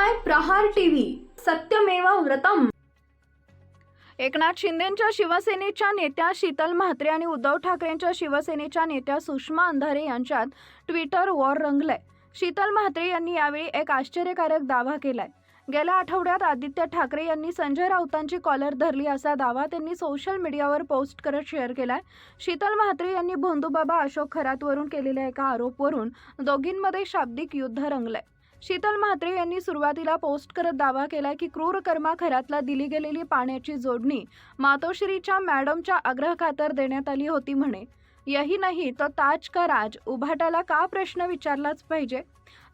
पाहताय प्रहार टीव्ही, सत्यमेव व्रतम। एकनाथ शिंदेंच्या शिवसेनेच्या नेत्या शीतल म्हात्रे आणि उद्धव ठाकरेंच्या शिवसेनेच्या नेत्या सुषमा अंधारे यांच्यात ट्विटर वॉर रंगलंय। शीतल म्हात्रे यांनी यावेळी एक आश्चर्यकारक दावा केलाय। गेल्या आठवड्यात आदित्य ठाकरे यांनी संजय राऊतांची कॉलर धरली असा दावा त्यांनी सोशल मीडियावर पोस्ट करत शेअर केलाय। शीतल म्हात्रे यांनी भोंदूबाबा अशोक खरातवरून केलेल्या एका आरोपावरून दोघींमध्ये शाब्दिक युद्ध रंगलंय। शीतल म्हात्रे यांनी सुरुवातीला पोस्ट करत दावा केलाय की क्रूर कर्मा खरातला दिली गेलेली पाण्याची जोडणी मातोश्रीच्या मॅडमच्या आग्रहाखातर देण्यात आली होती म्हणे। यही नाही तो ताज का राज उभाटाला का प्रश्न विचारलाच पाहिजे।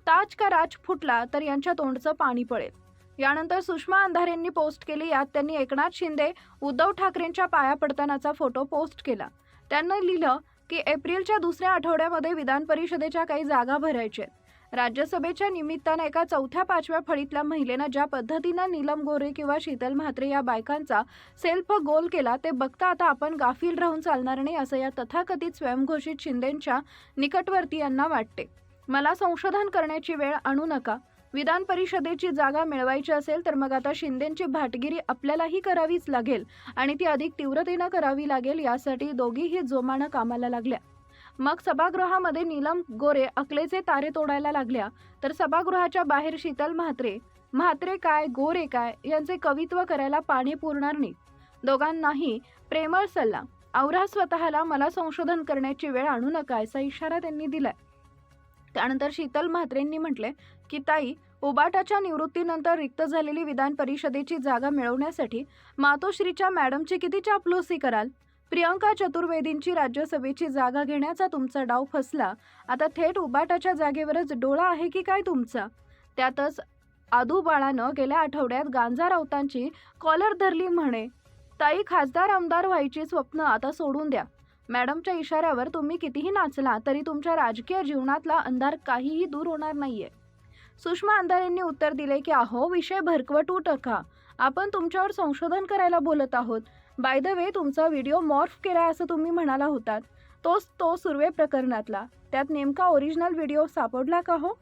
ताज का राज फुटला तर यांच्या तोंडचं पाणी पडेल। यानंतर सुषमा अंधारेंनी पोस्ट केली। यात त्यांनी एकनाथ शिंदे उद्धव ठाकरेंच्या पाया पडतानाचा फोटो पोस्ट केला। त्यांनी लिहिलं की एप्रिलच्या दुसऱ्या आठवड्यामध्ये विधान परिषदेच्या काही जागा भरायच्या। राज्यसभेच्या निमित्ताने एका चौथ्या पाचव्या फळीतल्या महिलेनं ज्या पद्धतीनं नीलम गोरे किंवा शीतल म्हात्रे या बायकांचा सेल्फ गोल केला ते बघता आता आपण गाफील राहून चालणार नाही असं या तथाकथित स्वयंघोषित शिंदेंच्या निकटवर्तीयांना वाटते। मला संशोधन करण्याची वेळ आणू नका। विधान परिषदेची जागा मिळवायची असेल तर मग आता शिंदेंची भाटगिरी आपल्यालाही करावीच लागेल आणि ती अधिक तीव्रतेनं करावी लागेल। यासाठी दोघीही जोमानं कामाला लागल्या। मग सभागृहामध्ये नीलम गोरे अकलेचे तारे तोडायला लागल्या तर सभागृहाच्या बाहेर शीतल म्हात्रे काय गोरे काय यांचे कवित्व करायला पाणी पुरणार नाही। दोघांनाही प्रेमळ सल्ला, आवरा स्वतःला, मला संशोधन करण्याची वेळ आणू नका असा इशारा त्यांनी दिलाय। त्यानंतर शीतल म्हात्रेंनी म्हटले की ताई, उबाटाच्या निवृत्तीनंतर रिक्त झालेली विधान परिषदेची जागा मिळवण्यासाठी मातोश्रीच्या मॅडमची किती चापलूसी कराल। प्रियंका चतुर्वेदींची राज्यसभेची जागा घेण्याचा तुमचा डाव फसला। आता थेट उबाटाच्या जागेवरच डोळा आहे की काय तुमचा। त्यातच आदू बाळानं गेल्या आठवड्यात गांजा राऊतांची कॉलर धरली म्हणे। ताई, खासदार आमदार व्हायची स्वप्न आता सोडून द्या। मॅडमच्या इशाऱ्यावर तुम्ही कितीही नाचला तरी तुमच्या राजकीय जीवनातला अंधार काहीही दूर होणार नाहीये। सुषमा अंधारेंनी उत्तर दिले की अहो, विषय भरकवटू नका, आपण तुमच्यावर संशोधन करायला बोलत आहोत। बाय द वे, तुमचा व्हिडिओ मॉर्फ केला असं तुम्ही म्हणाला होतात, तो सुर्वे प्रकरणातला। त्यात नेमका ओरिजिनल व्हिडिओ सापडला का हो?